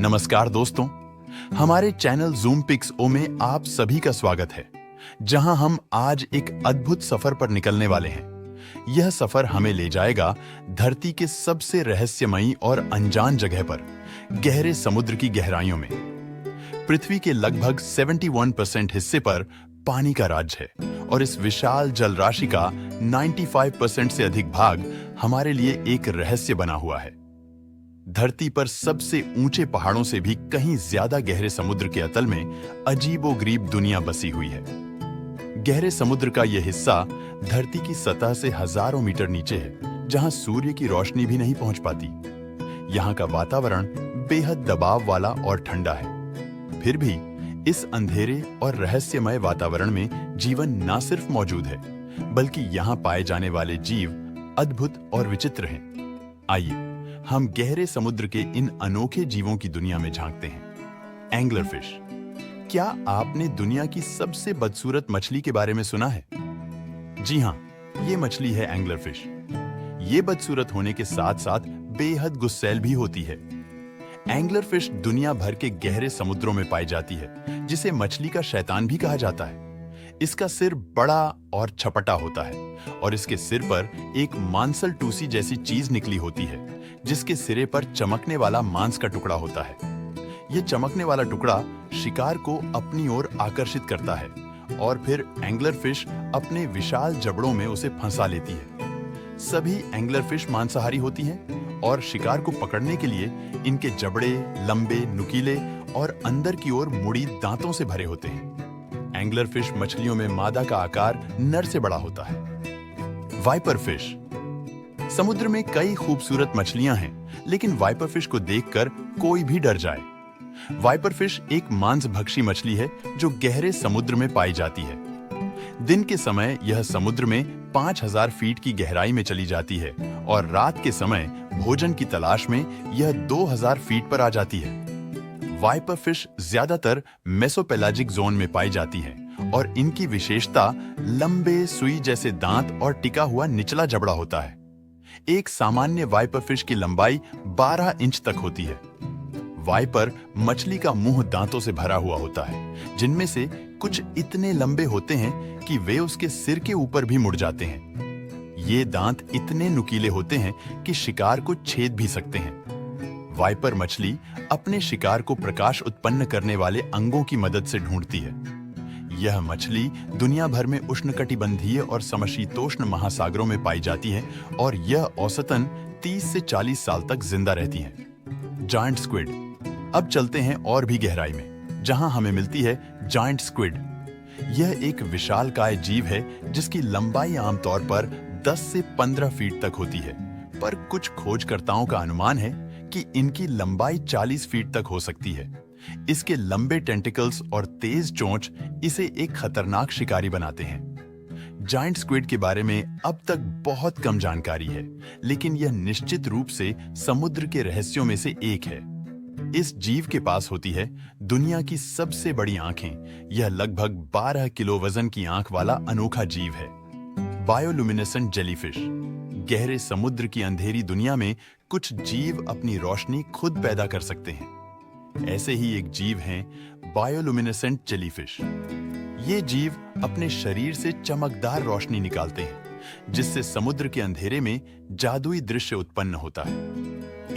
नमस्कार दोस्तों, हमारे चैनल ज़ूम पिक्स ओ में आप सभी का स्वागत है, जहां हम आज एक अद्भुत सफर पर निकलने वाले हैं। यह सफर हमें ले जाएगा धरती के सबसे रहस्यमयी और अनजान जगह पर, गहरे समुद्र की गहराइयों में। पृथ्वी के लगभग 71% हिस्से पर पानी का राज है और इस विशाल जल राशि का 95% से अधिक भाग हमारे लिए एक रहस्य बना हुआ है। धरती पर सबसे ऊंचे पहाड़ों से भी कहीं ज्यादा गहरे समुद्र के अतल में अजीबोगरीब दुनिया बसी हुई है। गहरे समुद्र का यह हिस्सा धरती की सतह से हजारों मीटर नीचे है, जहां सूर्य की रोशनी भी नहीं पहुंच पाती। यहां का वातावरण बेहद दबाव वाला और ठंडा है। फिर भी इस अंधेरे और रहस्यमय वातावरण में जीवन न सिर्फ मौजूद है, बल्कि यहां पाए जाने वाले जीव अद्भुत और विचित्र हैं। आइए हम गहरे समुद्र के इन अनोखे जीवों की दुनिया में झांकते हैं। Angler fish. क्या आपने दुनिया की सबसे बदसूरत मछली के बारे में सुना है? जी हां, ये मछली है एंगलर फिश। ये बदसूरत होने के साथ साथ बेहद गुस्सैल भी होती है। एंगलर फिश दुनिया भर के गहरे समुद्रों में पाई जाती है, जिसे मछली का शैतान भी कहा जाता है। इसका सिर बड़ा और छपटा होता है और इसके सिर पर एक मांसल टूसी जैसी चीज निकली होती है, जिसके सिरे पर चमकने वाला मांस का टुकड़ा होता है। यह चमकने वाला टुकड़ा शिकार को अपनी ओर आकर्षित करता है और फिर एंगलर फिश अपने विशाल जबड़ों में उसे फंसा लेती है। सभी एंगलर फिश मांसाहारी होती हैं और शिकार को पकड़ने के लिए इनके जबड़े लंबे, नुकीले और अंदर की ओर मुड़ी दांतों से भरे होते हैं। एंगलर फिश मछलियों में मादा का आकार नर से बड़ा होता है। Viper fish. समुद्र में कई खूबसूरत मछलियां हैं, लेकिन वाइपर फिश को देखकर कोई भी डर जाए। वाइपर फिश एक मांसभक्षी मछली है जो गहरे समुद्र में पाई जाती है। दिन के समय यह समुद्र में 5000 फीट की गहराई में चली जाती है और रात के समय भोजन की तलाश में यह 2000 फीट पर आ जाती है। वाइपर फिश ज्यादातर मेसोपेलाजिक जोन में पाई जाती है और इनकी विशेषता लंबे सुई जैसे दांत और टिका हुआ निचला जबड़ा होता है। एक सामान्य वाइपर फिश की लंबाई 12 इंच तक होती है। वाइपर मछली का मुंह दांतों से भरा हुआ होता है, जिनमें से कुछ इतने लंबे होते हैं कि वे उसके सिर के ऊपर भी मुड़ जाते हैं। ये दांत इतने नुकीले होते हैं कि शिकार को छेद भी सकते हैं। वाइपर मछली अपने शिकार को प्रकाश उत्पन्न करने वाले अंगों की मदद से ढूंढती है। यह मछली दुनिया भर में उष्णकटिबंधीय और समशीतोष्ण महासागरों में पाई जाती है और यह औसतन 30 से 40 साल तक जिंदा रहती है। Giant squid. अब चलते हैं और भी गहराई में, जहां हमें मिलती है जायंट स्क्विड। यह एक विशालकाय जीव है जिसकी लंबाई आमतौर पर 10 से 15 फीट तक होती है, पर कुछ खोजकर्ताओं का अनुमान है कि इनकी लंबाई 40 फीट तक हो सकती है। इसके लंबे टेंटिकल्स और तेज चोंच इसे एक खतरनाक शिकारी बनाते हैं। जायंट स्क्विड के बारे में अब तक बहुत कम जानकारी है, लेकिन यह निश्चित रूप से समुद्र के रहस्यों में से एक है। इस जीव के पास होती है दुनिया की सबसे बड़ी आंखें। यह लगभग 12 किलो वजन की आंख वाला अनोखा जीव है। बायोलुमिनेसेंट जेलीफिश। गहरे समुद्र की अंधेरी दुनिया में कुछ जीव अपनी रोशनी खुद पैदा कर सकते हैं। ऐसे ही एक जीव हैं बायोलुमिनेसेंट जेलीफिश। ये जीव अपने शरीर से चमकदार रोशनी निकालते हैं, जिससे समुद्र के अंधेरे में जादुई दृश्य उत्पन्न होता है।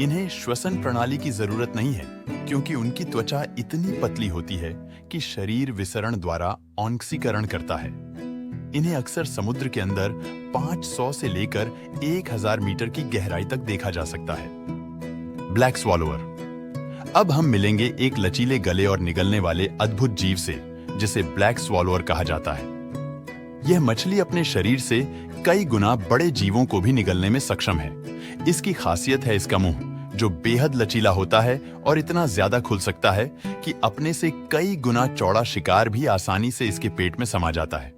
इन्हें श्वसन प्रणाली की जरूरत नहीं है, क्योंकि उनकी त्वचा इतनी पतली होती है कि शरीर विसरण द्वारा ऑक्सीकरण करता है। इन्हें अक्सर समुद्र के अंदर 500 से लेकर 1000 मीटर की गहराई तक देखा जा सकता है। ब्लैक स्वॉलोअर। अब हम मिलेंगे एक लचीले गले और निगलने वाले अद्भुत जीव से, जिसे ब्लैक स्वॉलोअर कहा जाता है। यह मछली अपने शरीर से कई गुना बड़े जीवों को भी निगलने में सक्षम है। इसकी खासियत है इसका मुंह, जो बेहद लचीला होता है और इतना ज्यादा खुल सकता है कि अपने से कई गुना चौड़ा शिकार भी आसानी से इसके पेट में समा जाता है।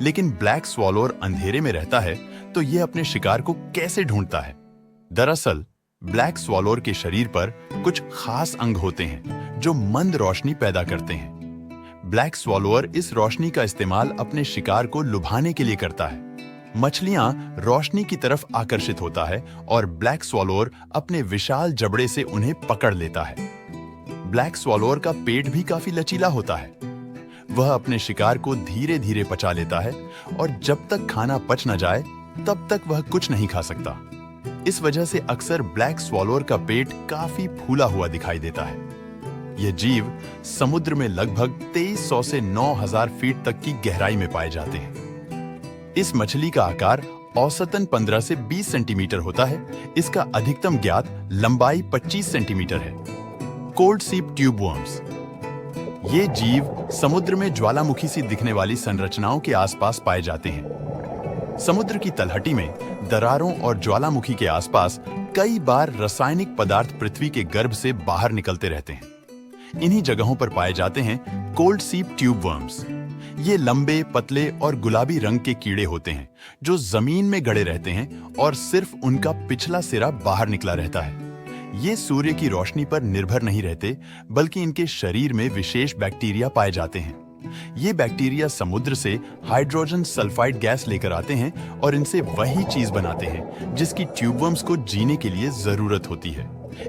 लेकिन ब्लैक स्वॉलोअर अंधेरे में रहता है, तो यह अपने शिकार को कैसे ढूंढता है? दरअसल ब्लैक स्वॉलोअर के शरीर पर कुछ खास अंग होते हैं जो मंद रोशनी पैदा करते हैं। ब्लैक स्वॉलोअर इस रोशनी का इस्तेमाल अपने शिकार को लुभाने के लिए करता है। मछलियां रोशनी की तरफ आकर्षित होता है और ब्लैक स्वॉलोअर अपने विशाल जबड़े से उन्हें पकड़ लेता है। ब्लैक स्वॉलोअर का पेट भी काफी लचीला होता है। वह अपने शिकार को धीरे धीरे पचा लेता है और जब तक खाना पच न जाए तब तक वह कुछ नहीं खा सकता। इस वजह से अक्सर ब्लैक स्वॉलोअर का पेट काफी फूला हुआ दिखाई देता है। यह जीव समुद्र में लगभग 2300 से 9000 फीट तक की गहराई में पाए जाते हैं। इस मछली का आकार औसतन 15 से 20 सेंटीमीटर होता है। इसका अधिकतम ज्ञात लंबाई 25 सेंटीमीटर है। कोल्ड सीप ट्यूबवर्म्स। ये जीव समुद्र में ज्वालामुखी सी दिखने वाली संरचनाओं के आसपास पाए जाते हैं। समुद्र की तलहटी में दरारों और ज्वालामुखी के आसपास कई बार रासायनिक पदार्थ पृथ्वी के गर्भ से बाहर निकलते रहते हैं। इन्हीं जगहों पर पाए जाते हैं कोल्ड सीप ट्यूबवर्म्स। ये लंबे, पतले और गुलाबी रंग के कीड़े होते हैं जो जमीन में गड़े रहते हैं और सिर्फ उनका पिछला सिरा बाहर निकला रहता है। ये सूर्य की रोशनी पर निर्भर नहीं रहते, बल्कि इनके शरीर में विशेष बैक्टीरिया पाए जाते हैं। ये बैक्टीरिया समुद्र से हाइड्रोजन सल्फाइड गैस लेकर आते हैं और इनसे वही चीज बनाते हैं जिसकी ट्यूबवर्म्स को जीने के लिए जरूरत होती है।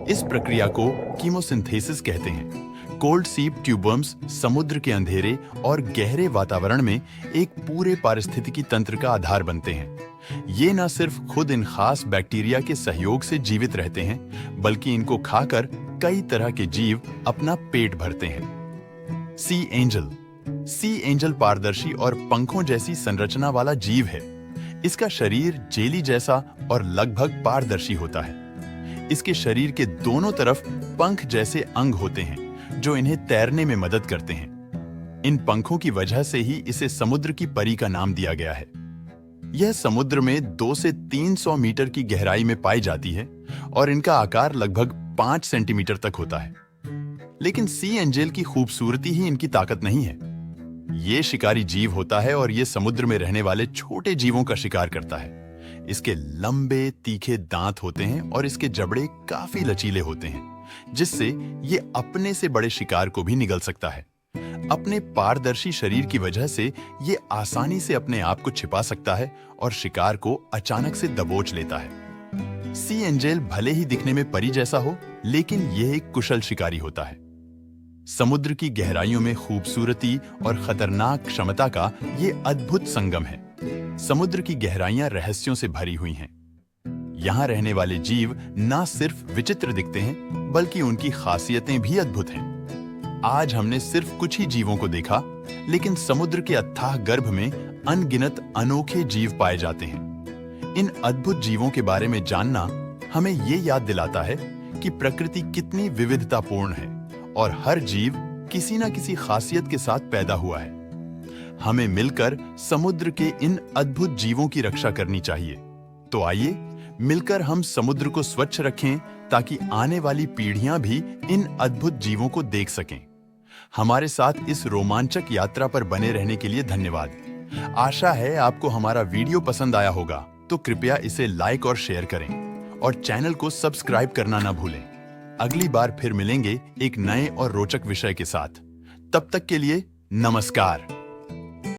इस प्रक्रिया को कीमोसिंथेसिस कहते हैं। कोल्ड सीप ट्यूबवर्म्स समुद्र के अंधेरे और गहरे वातावरण में एक पूरे पारिस्थितिकी तंत्र का आधार बनते हैं। ये न सिर्फ खुद इन खास बैक्टीरिया के सहयोग से जीवित रहते हैं, बल्कि इनको खाकर कई तरह के जीव अपना पेट भरते हैं। सी एंजल। सी एंजल पारदर्शी और पंखों जैसी संरचना वाला जीव है। इसका शरीर जेली जैसा और लगभग पारदर्शी होता है। इसके शरीर के दोनों तरफ पंख जैसे अंग होते हैं जो इन्हें तैरने में मदद करते हैं। इन पंखों की वजह से ही इसे समुद्र की परी का नाम दिया गया है। यह समुद्र में 2 से 300 मीटर की गहराई में पाई जाती है और इनका आकार लगभग 5 सेंटीमीटर तक होता है। लेकिन सी एंजल की खूबसूरती ही इनकी ताकत नहीं है। ये शिकारी जीव होता है और ये समुद्र में रहने वाले छोटे जीवों का शिकार करता है। इसके लंबे तीखे दांत होते हैं और इसके जबड़े काफी लचीले होते हैं, जिससे ये अपने से बड़े शिकार को भी निगल सकता है। अपने पारदर्शी शरीर की वजह से ये आसानी से अपने आप को छिपा सकता है और शिकार को अचानक से दबोच लेता है। सी एंजल भले ही दिखने में परी जैसा हो, लेकिन यह एक कुशल शिकारी होता है। समुद्र की गहराइयों में खूबसूरती और खतरनाक क्षमता का ये अद्भुत संगम है। समुद्र की गहराइयां रहस्यों से भरी हुई हैं। यहाँ रहने वाले जीव न सिर्फ विचित्र दिखते हैं, बल्कि उनकी खासियतें भी अद्भुत हैं। आज हमने सिर्फ कुछ ही जीवों को देखा, लेकिन समुद्र के अथाह गर्भ में अनगिनत अनोखे जीव पाए जाते हैं। इन अद्भुत जीवों के बारे में जानना हमें ये याद दिलाता है कि प्रकृति कितनी विविधतापूर्ण है और हर जीव किसी न किसी खासियत के साथ पैदा हुआ है। हमें मिलकर समुद्र के इन अद्भुत जीवों की रक्षा करनी चाहिए। तो आइए मिलकर हम समुद्र को स्वच्छ रखें, ताकि आने वाली पीढ़ियां भी इन अद्भुत जीवों को देख सकें। हमारे साथ इस रोमांचक यात्रा पर बने रहने के लिए धन्यवाद। आशा है आपको हमारा वीडियो पसंद आया होगा, तो कृपया इसे लाइक और शेयर करें और चैनल को सब्सक्राइब करना ना भूलें। अगली बार फिर मिलेंगे एक नए और रोचक विषय के साथ। तब तक के लिए नमस्कार।